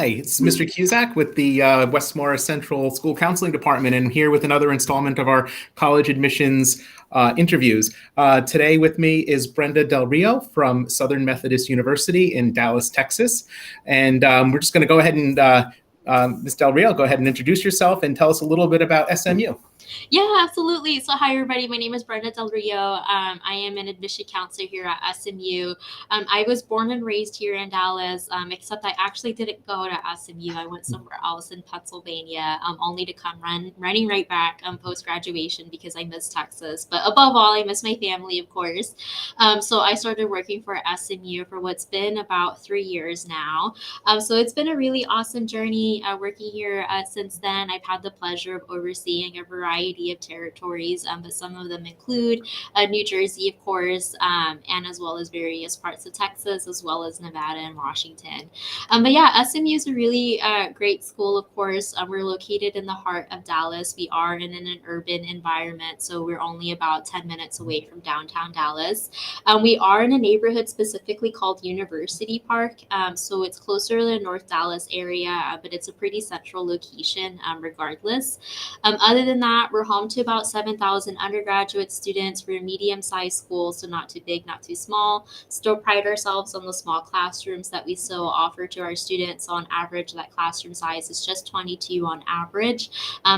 Hi, it's Mr. Cusack with the Westmore Central School Counseling Department, and here with another installment of our college admissions interviews. Today with me is Brenda Del Rio from Southern Methodist University in Dallas, Texas. And we're just going to go ahead and, Ms. Del Rio, go ahead and introduce yourself and tell us a little bit about SMU. Yeah, absolutely. So, hi, everybody. My name is Brenda Del Rio. I am an admission counselor here at SMU. I was born and raised here in Dallas, except I actually didn't go to SMU. I went somewhere else in Pennsylvania, only to come running right back post graduation because I miss Texas. But above all, I miss my family, of course. So, I started working for SMU for what's been about 3 years now. So, it's been a really awesome journey working here since then. I've had the pleasure of overseeing a variety of territories, but some of them include New Jersey, of course, and as well as various parts of Texas, as well as Nevada and Washington. But yeah, SMU is a really great school, of course. We're located in the heart of Dallas. We are in an urban environment, so we're only about 10 minutes away from downtown Dallas. We are in a neighborhood specifically called University Park, so it's closer to the North Dallas area, but it's a pretty central location regardless. Other than that, we're home to about 7,000 undergraduate students. We're a medium sized school, so not too big, not too small. Still pride ourselves on the small classrooms that we still offer to our students. So, on average, that classroom size is just 22 on average.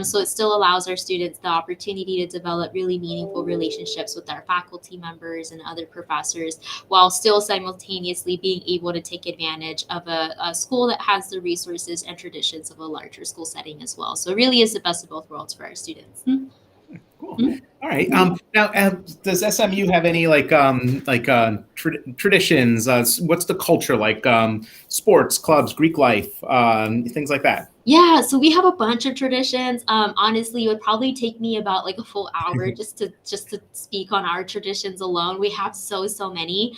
So, it still allows our students the opportunity to develop really meaningful relationships with our faculty members and other professors while still simultaneously being able to take advantage of a school that has the resources and traditions of a larger school setting as well. So, it really is the best of both worlds for our students. Cool. All right. Now, does SMU have any traditions? What's the culture like? Sports, clubs, Greek life, things like that. Yeah, so we have a bunch of traditions. Honestly, it would probably take me about like a full hour just to speak on our traditions alone. We have so many.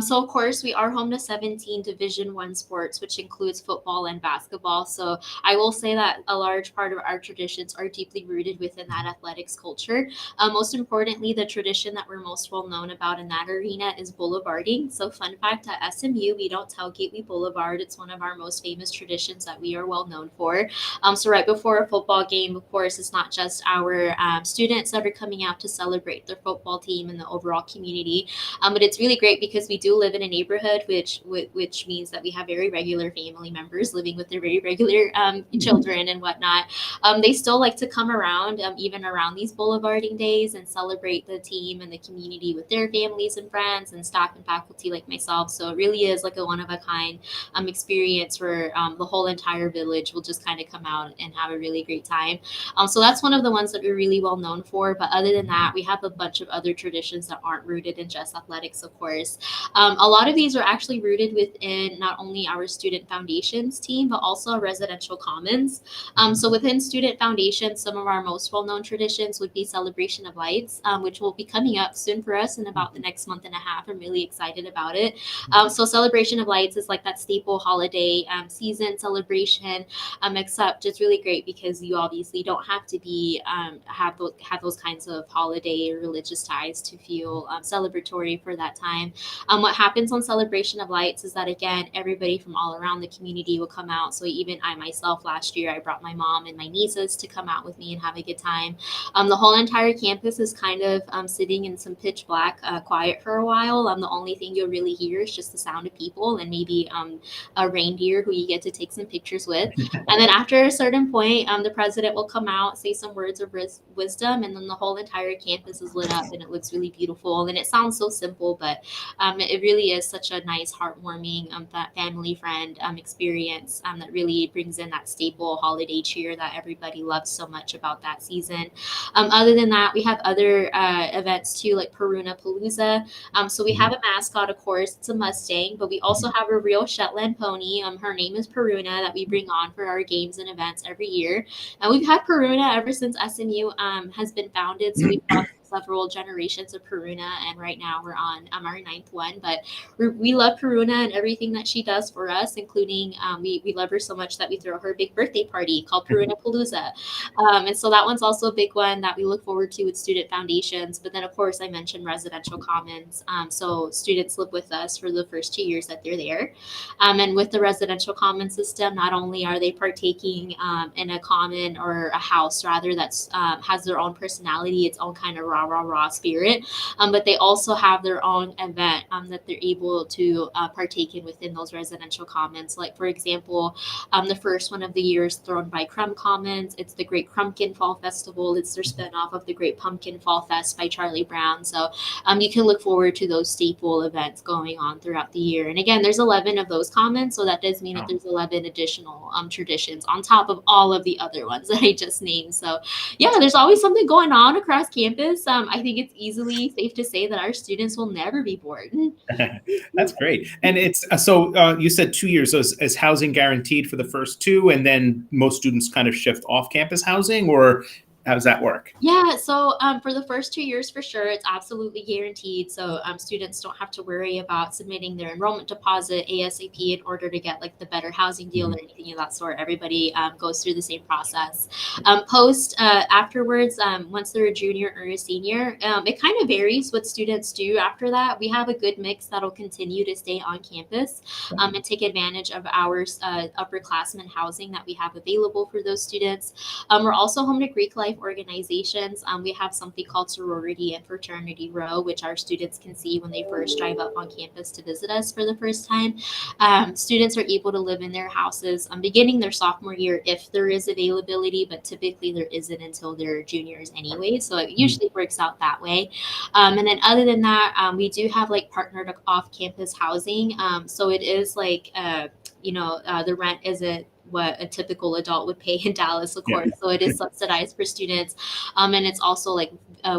So of course we are home to 17 Division 1 sports, which includes football and basketball. So I will say that a large part of our traditions are deeply rooted within that athletics culture. Most importantly, the tradition that we're most well known about in that arena is boulevarding. So fun fact at SMU, we don't tailgate, we boulevard. It's one of our most famous traditions that we are well known for. So right before a football game, of course, it's not just our students that are coming out to celebrate their football team and the overall community, but it's really great because we do live in a neighborhood, which means that we have very regular family members living with their very regular children and whatnot. They still like to come around, even around these boulevarding days, and celebrate the team and the community with their families and friends and staff and faculty like myself. So it really is like a one of a kind experience where the whole entire village will just kind of come out and have a really great time. So that's one of the ones that we're really well known for. But other than that, we have a bunch of other traditions that aren't rooted in just athletics, of course. A lot of these are actually rooted within not only our student foundations team, but also residential commons. So within student foundations, some of our most well-known traditions would be Celebration of Lights, which will be coming up soon for us in about the next month and a half. I'm really excited about it. So Celebration of Lights is like that staple holiday season celebration, except it's really great because you obviously don't have to be have those kinds of holiday or religious ties to feel celebratory for that time. What happens on Celebration of Lights is that again, everybody from all around the community will come out. So even I myself last year, I brought my mom and my nieces to come out with me and have a good time. The whole entire campus is kind of sitting in some pitch black quiet for a while. The only thing you'll really hear is just the sound of people and maybe a reindeer who you get to take some pictures with. And then after a certain point, the president will come out, say some words of wisdom, and then the whole entire campus is lit up and it looks really beautiful. And it sounds so simple, but it really is such a nice, heartwarming, that family friend experience that really brings in that staple holiday cheer that everybody loves so much about that season. Other than that, we have other events too, like Peruna Palooza. So we have a mascot, of course, it's a Mustang, but we also have a real Shetland pony. Her name is Peruna that we bring on for our games and events every year. And we've had Peruna ever since SMU has been founded. So we've brought several generations of Peruna, and right now we're on our ninth one. But we love Peruna and everything that she does for us, including we love her so much that we throw her a big birthday party called Peruna Palooza. And so that one's also a big one that we look forward to with student foundations. But then, of course, I mentioned residential commons. So students live with us for the first 2 years that they're there. And with the residential common system, not only are they partaking in a common or a house, rather, that's has their own personality, its own kind of rah, rah, rah spirit, but they also have their own event that they're able to partake in within those residential commons. Like, for example, the first one of the year is thrown by Crumb Commons. It's the Great Crumpkin Fall Festival. It's their spinoff of the Great Pumpkin Fall Fest by Charlie Brown. So you can look forward to those staple events going on throughout the year. And again, there's 11 of those commons, so that does mean that there's 11 additional traditions on top of all of the other ones that I just named. So yeah, there's always something going on across campus. I think it's easily safe to say that our students will never be bored. That's great. And it's so you said 2 years. So is housing guaranteed for the first two, and then most students kind of shift off campus housing, or how does that work? Yeah, so for the first 2 years, for sure, it's absolutely guaranteed. So students don't have to worry about submitting their enrollment deposit ASAP in order to get like the better housing deal or anything of that sort. Everybody goes through the same process. Afterwards, once they're a junior or a senior, it kind of varies what students do after that. We have a good mix that'll continue to stay on campus and take advantage of our upperclassmen housing that we have available for those students. We're also home to Greek life organizations. We have something called Sorority and Fraternity Row, which our students can see when they first drive up on campus to visit us for the first time. Students are able to live in their houses beginning their sophomore year if there is availability, but typically there isn't until they're juniors anyway. So it usually works out that way. And then other than that, we do have like partnered off-campus housing. So it is like, the rent isn't what a typical adult would pay in Dallas, of course. So it is subsidized for students. And it's also like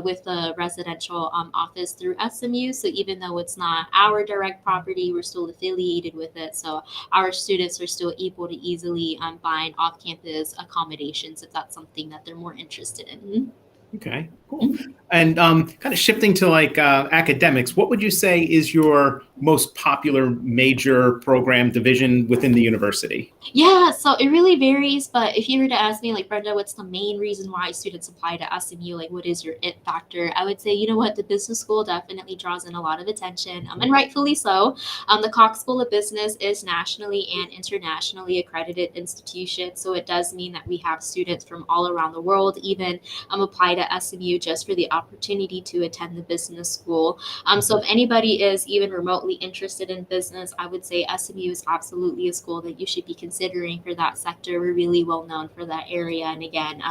with the residential office through SMU. So even though it's not our direct property, we're still affiliated with it. So our students are still able to easily find off-campus accommodations if that's something that they're more interested in. Okay, cool. And kind of shifting to like academics, what would you say is your most popular major program division within the university? Yeah, so it really varies. But if you were to ask me, like, Brenda, what's the main reason why students apply to SMU? Like, what is your it factor? I would say, you know what, the business school definitely draws in a lot of attention, and rightfully so. The Cox School of Business is nationally and internationally accredited institution. So it does mean that we have students from all around the world even apply to SMU just for the opportunity to attend the business school. So if anybody is even remotely interested in business, I would say SMU is absolutely a school that you should be considering for that sector. We're really well known for that area. And again,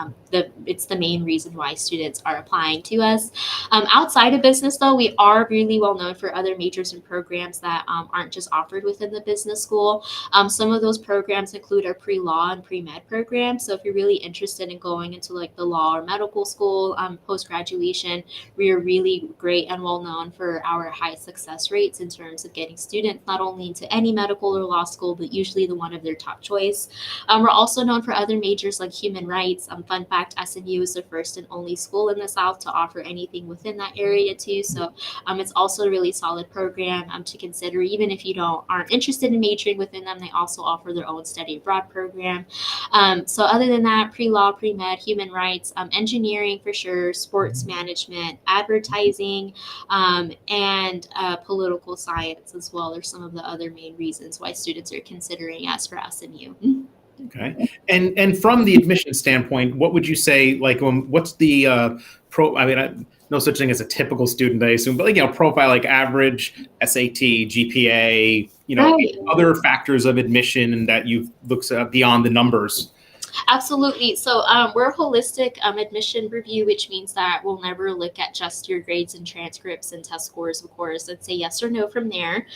it's the main reason why students are applying to us. Outside of business, though, we are really well known for other majors and programs that aren't just offered within the business school. Some of those programs include our pre-law and pre-med programs. So if you're really interested in going into like the law or medical school, post-graduation, we are really great and well known for our high success rates in terms of getting students not only into any medical or law school, but usually the one of their top choice. We're also known for other majors like human rights. Fun fact, SMU is the first and only school in the South to offer anything within that area too. So it's also a really solid program to consider. Even if you aren't interested in majoring within them, they also offer their own study abroad program. So other than that, pre-law, pre-med, human rights, engineering for sure, sports management, advertising, and political science as well are some of the other main reasons why students are considering us for SMU. Okay. And from the admission standpoint, what would you say, like, what's the no such thing as a typical student, I assume, but like, profile, like average SAT, GPA, Right. other factors of admission that you've looked beyond the numbers? Absolutely. So we're a holistic admission review, which means that we'll never look at just your grades and transcripts and test scores, of course, and say yes or no from there.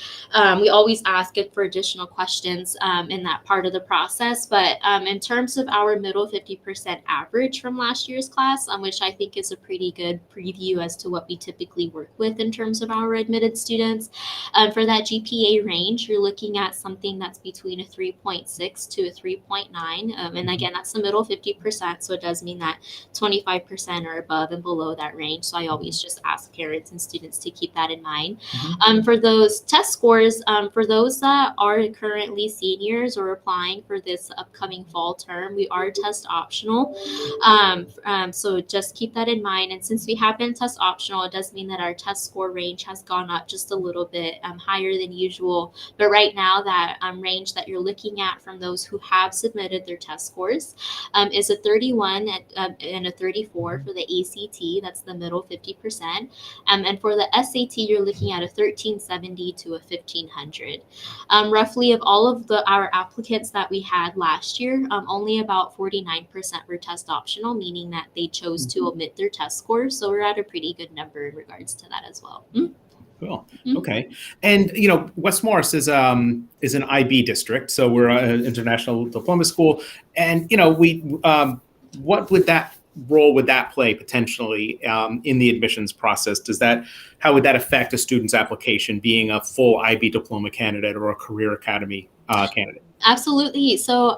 We always ask it for additional questions in that part of the process. But in terms of our middle 50% average from last year's class, which I think is a pretty good preview as to what we typically work with in terms of our admitted students, for that GPA range, you're looking at something that's between a 3.6 to a 3.9. And again, again, that's the middle 50%. So it does mean that 25% are above and below that range. So I always just ask parents and students to keep that in mind. For those test scores, for those that are currently seniors or applying for this upcoming fall term, we are test optional. So just keep that in mind. And since we have been test optional, it does mean that our test score range has gone up just a little bit higher than usual. But right now, that range that you're looking at from those who have submitted their test scores is a 31 and a 34 for the ACT. That's the middle 50%. And for the SAT, you're looking at a 1370 to a 1500. Roughly of all of our applicants that we had last year, only about 49% were test optional, meaning that they chose to omit their test scores. So we're at a pretty good number in regards to that as well. Cool. Okay. And, West Morris is an IB district, so we're an international diploma school. And, what role would that play potentially in the admissions process? How would that affect a student's application being a full IB diploma candidate or a career academy candidate? Absolutely. So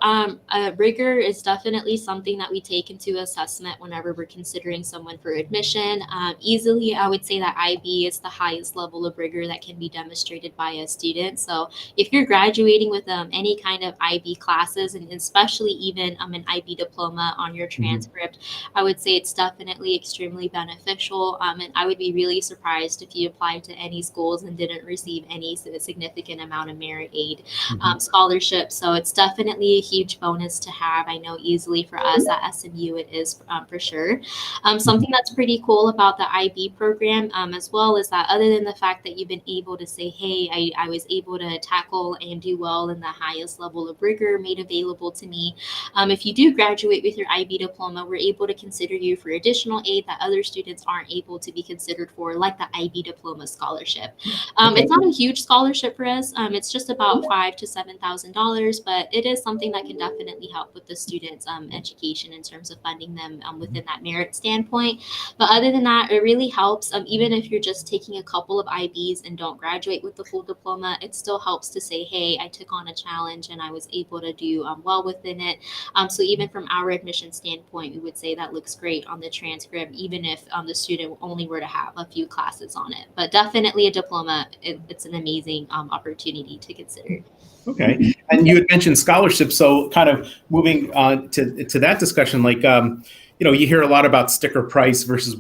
rigor is definitely something that we take into assessment whenever we're considering someone for admission. Easily, I would say that IB is the highest level of rigor that can be demonstrated by a student. So if you're graduating with any kind of IB classes, and especially even an IB diploma on your transcript, I would say it's definitely extremely beneficial. And I would be really surprised if you applied to any schools and didn't receive any significant amount of merit aid scholarship. So it's definitely a huge bonus to have. I know easily for us at SMU it is for sure. Something that's pretty cool about the IB program as well is that other than the fact that you've been able to say, hey, I was able to tackle and do well in the highest level of rigor made available to me. If you do graduate with your IB diploma, we're able to consider you for additional aid that other students aren't able to be considered for, like the IB diploma scholarship. It's not a huge scholarship for us. It's just about $5,000 to $7,000. But it is something that can definitely help with the students' education in terms of funding them within that merit standpoint. But other than that, it really helps. Even if you're just taking a couple of IBs and don't graduate with the full diploma, it still helps to say, hey, I took on a challenge and I was able to do well within it. So even from our admission standpoint, we would say that looks great on the transcript, even if the student only were to have a few classes on it. But definitely a diploma, it's an amazing opportunity to consider. Okay. And you had mentioned scholarships. So kind of moving to that discussion, you hear a lot about sticker price versus,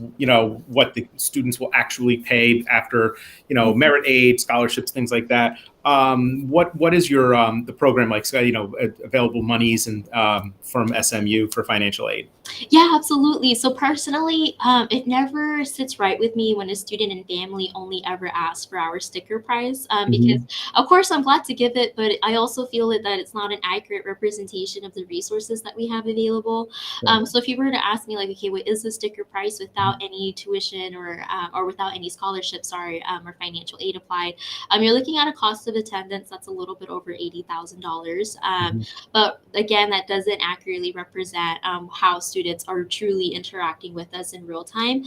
what the students will actually pay after, merit aid, scholarships, things like that. What is your the program like? So, available monies and from SMU for financial aid? Yeah, absolutely. So personally, it never sits right with me when a student and family only ever ask for our sticker price because, of course, I'm glad to give it, but I also feel that it's not an accurate representation of the resources that we have available. So if you were to ask me, like, okay, what is the sticker price without any tuition or without any scholarships, or financial aid applied, you're looking at a cost of attendance that's a little bit over $80,000. But again, that doesn't accurately represent how students are truly interacting with us in real time.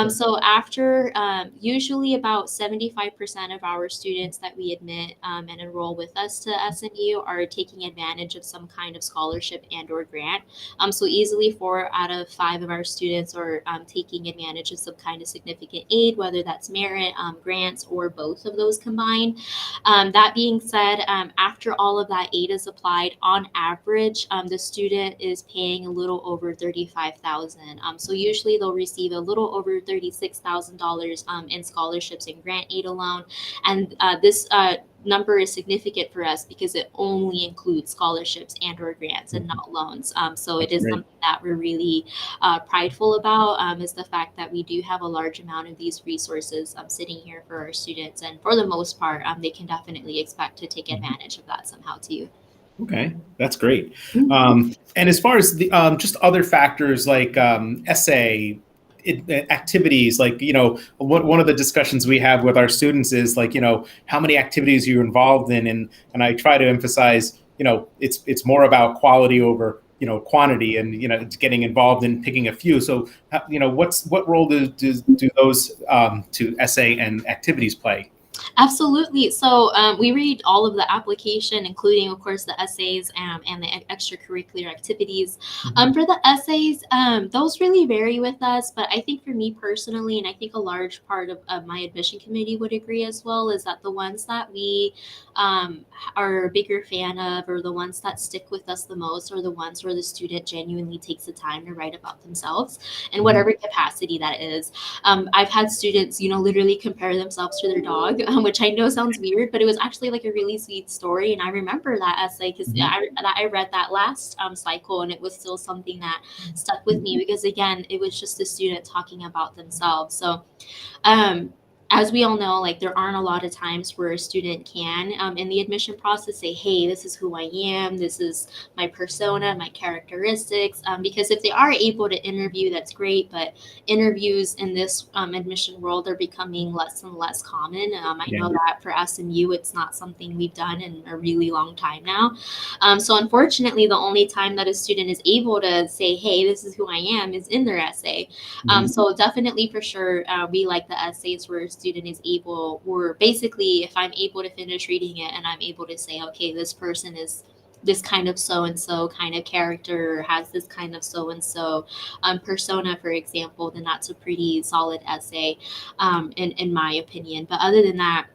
So after usually about 75% of our students that we admit and enroll with us to SMU are taking advantage of some kind of scholarship and or grant. So easily 4 out of 5 of our students are taking advantage of some kind of significant aid, whether that's merit, grants, or both of those combined. That being said, after all of that aid is applied, on average, the student is paying a little over $35,000. So usually they'll receive a little over $36,000 in scholarships and grant aid alone. And this number is significant for us because it only includes scholarships and or grants and not loans. So it is something that we're really prideful about, is the fact that we do have a large amount of these resources sitting here for our students. And for the most part, they can definitely expect to take advantage of that somehow too. Okay, that's great. And as far as the just other factors like essay, activities, like, one of the discussions we have with our students is like, how many activities you're involved in. And I try to emphasize, it's more about quality over, quantity, and, it's getting involved in picking a few. So, what role do those to essay and activities play? Absolutely. So we read all of the application, including, of course, the essays and the extracurricular activities. Mhm. For the essays, those really vary with us. But I think for me personally, and I think a large part of my admission committee would agree as well, is that the ones that we um, are a bigger fan of, or the ones that stick with us the most, are the ones where the student genuinely takes the time to write about themselves in Mhm. whatever capacity that is. I've had students, literally compare themselves to their dog, which I know sounds weird, but it was actually like a really sweet story. And I remember that essay because Mhm. I read that last cycle, and it was still something that stuck with me because, again, it was just a student talking about themselves. So um, as we all know, like there aren't a lot of times where a student can, in the admission process, say, "Hey, this is who I am. This is my persona, my characteristics." Because if they are able to interview, that's great. But interviews in this admission world are becoming less and less common. I Yeah. know that for SMU, it's not something we've done in a really long time now. So unfortunately, the only time that a student is able to say, "Hey, this is who I am," is in their essay. Mhm. So definitely for sure, we like the essays where a student is able, or basically if I'm able to finish reading it and I'm able to say, okay, this person is this kind of so and so kind of character, or has this kind of so and so persona, for example, then that's a pretty solid essay, in my opinion. But other than that,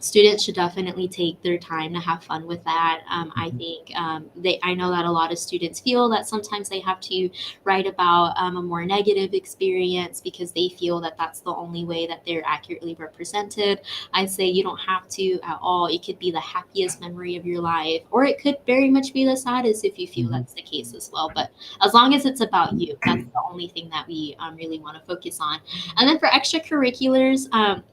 students should definitely take their time to have fun with that. I Mhm. think I know that a lot of students feel that sometimes they have to write about a more negative experience because they feel that that's the only way that they're accurately represented. I say you don't have to at all. It could be the happiest memory of your life, or it could very much be the saddest if you feel Mhm. that's the case as well. But as long as it's about you, that's the only thing that we really want to focus on. And then for extracurriculars,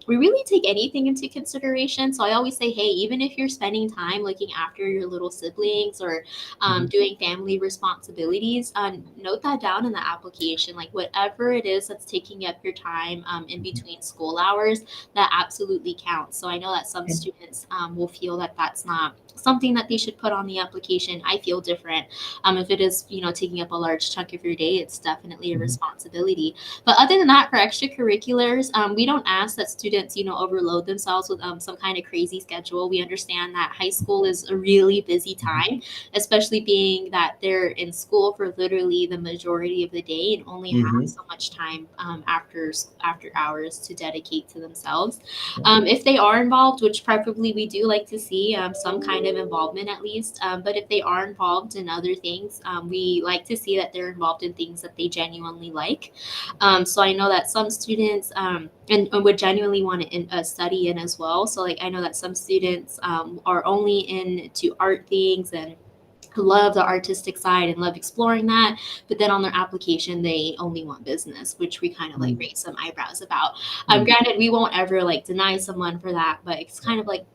we really take anything into consideration. So I always say, hey, even if you're spending time looking after your little siblings, or Mhm. doing family responsibilities, note that down in the application. Like whatever it is that's taking up your time in Mhm. between school hours, that absolutely counts. So I know that some students will feel that that's not something that they should put on the application. I feel different. If it is, taking up a large chunk of your day, it's definitely a Mhm. responsibility. But other than that, for extracurriculars, we don't ask that students, overload themselves with some kind of crazy schedule. We understand that high school is a really busy Mhm. time, especially being that they're in school for literally the majority of the day and only have Mhm. so much time after hours to dedicate to themselves. Yeah. If they are involved, which preferably we do like to see some kind of involvement at least, but if they are involved in other things, we like to see that they're involved in things that they genuinely like. So I know that some students and would genuinely want to study in as well. So like I know that some students are only into art things and love the artistic side and love exploring that, but then on their application they only want business, which we kind of like Mhm. raise some eyebrows about. Mhm. Granted, we won't ever like deny someone for that, but it's kind of like,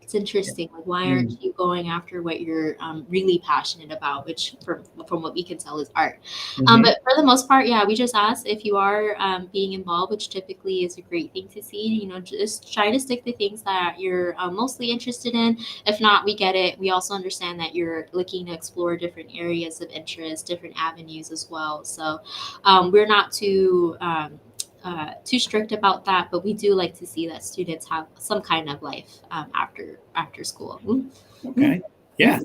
it's interesting, like why Mhm. aren't you going after what you're really passionate about, which from what we can tell is art. Mhm. But for the most part, yeah, we just ask if you are being involved, which typically is a great thing to see. Just try to stick to things that you're mostly interested in. If not, we get it. We also understand that you're looking to explore different areas of interest, different avenues as well. So we're not too strict about that, but we do like to see that students have some kind of life after school. Okay. Yeah.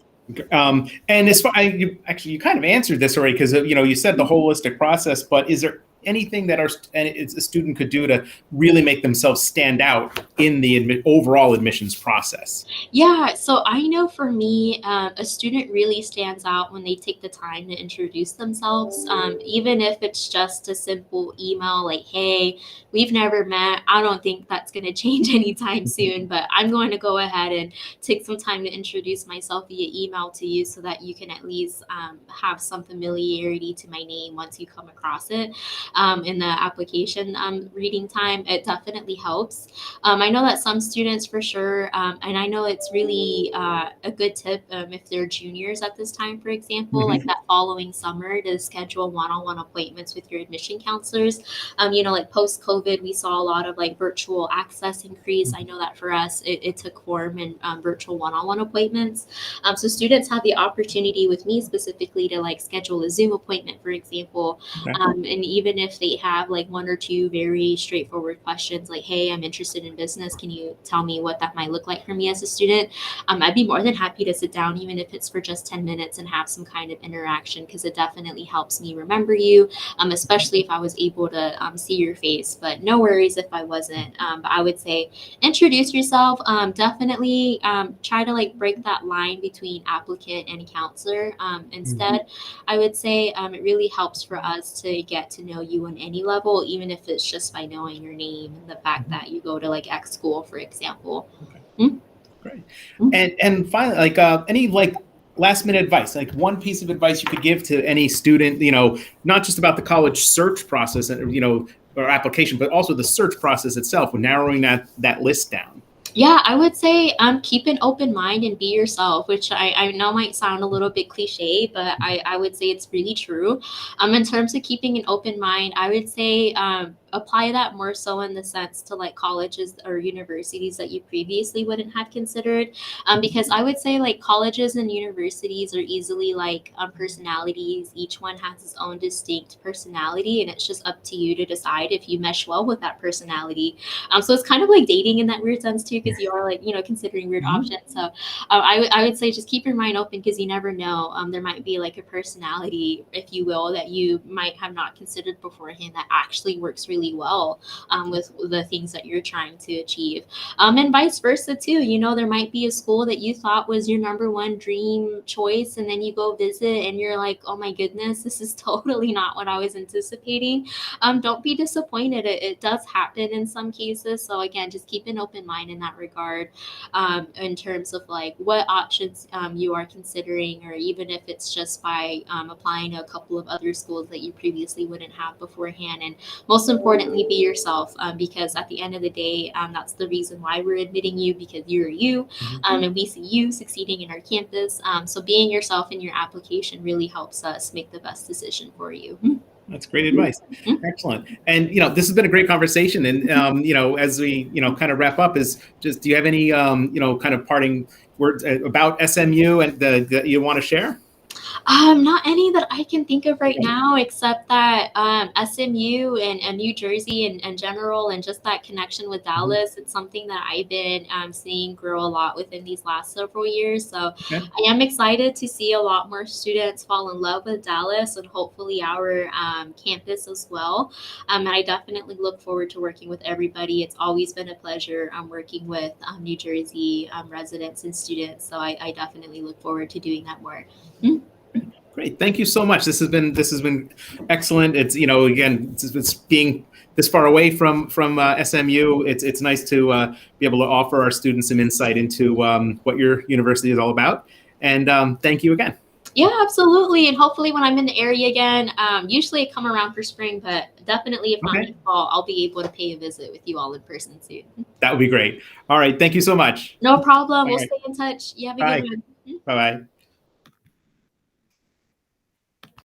And as far you kind of answered this already because you said the holistic process, but is there anything that a student could do to really make themselves stand out in the overall admissions process? Yeah, so I know for me, a student really stands out when they take the time to introduce themselves, even if it's just a simple email like, hey, we've never met. I don't think that's going to change anytime soon, but I'm going to go ahead and take some time to introduce myself via email to you so that you can at least have some familiarity to my name once you come across it in the application reading time. It definitely helps. I know that some students for sure, and I know it's really a good tip if they're juniors at this time, for example, like Mhm. that following summer to schedule one-on-one appointments with your admission counselors. Like post COVID, we saw a lot of like virtual access increase. I know that for us, it took form in virtual one-on-one appointments. So students have the opportunity with me specifically to like schedule a Zoom appointment, for example, Okay. and even if they have like one or two very straightforward questions like, hey, I'm interested in business, can you tell me what that might look like for me as a student? I'd be more than happy to sit down, even if it's for just 10 minutes, and have some kind of interaction, because it definitely helps me remember you, especially if I was able to see your face. But no worries if I wasn't. But I would say introduce yourself. Definitely try to like break that line between applicant and counselor. Instead, I would say it really helps for us to get to know you on any level, even if it's just by knowing your name and the fact that you go to like X school, for example. Okay. Mm. Great. Mm. And finally, like any like last minute advice, like one piece of advice you could give to any student, not just about the college search process, or application, but also the search process itself, when narrowing that list down. Yeah, I would say keep an open mind and be yourself, which I know might sound a little bit cliche, but I would say it's really true. In terms of keeping an open mind, I would say apply that more so in the sense to like colleges or universities that you previously wouldn't have considered. Because I would say like colleges and universities are easily like personalities. Each one has its own distinct personality, and it's just up to you to decide if you mesh well with that personality. So it's kind of like dating in that weird sense too, because you are like, considering weird options. So I would say just keep your mind open, because you never know. There might be like a personality, if you will, that you might have not considered beforehand that actually works really well with the things that you're trying to achieve. And vice versa too. There might be a school that you thought was your number one dream choice, and then you go visit and you're like, oh my goodness, this is totally not what I was anticipating. Don't be disappointed. It does happen in some cases. So again, just keep an open mind in that regard, in terms of like what options you are considering, or even if it's just by applying to a couple of other schools that you previously wouldn't have beforehand. And most importantly, be yourself, because at the end of the day, that's the reason why we're admitting you, because you're you, and we see you succeeding in our campus. So being yourself in your application really helps us make the best decision for you. That's great advice. Excellent. And, this has been a great conversation. And, as we, kind of wrap up, do you have any, kind of parting words about SMU and that you want to share? Not any that I can think of right now, except that SMU and New Jersey in general, and just that connection with Dallas, it's something that I've been seeing grow a lot within these last several years. So I am excited to see a lot more students fall in love with Dallas, and hopefully our campus as well. And I definitely look forward to working with everybody. It's always been a pleasure working with New Jersey residents and students. So I definitely look forward to doing that more. Great. Thank you so much. This has been excellent. It's, again, it's being this far away from SMU. It's nice to be able to offer our students some insight into what your university is all about. And thank you again. Yeah, absolutely. And hopefully when I'm in the area again, usually I come around for spring, but definitely if not in fall, I'll be able to pay a visit with you all in person soon. That would be great. All right. Thank you so much. No problem. We'll stay in touch. You have a good one. Bye-bye.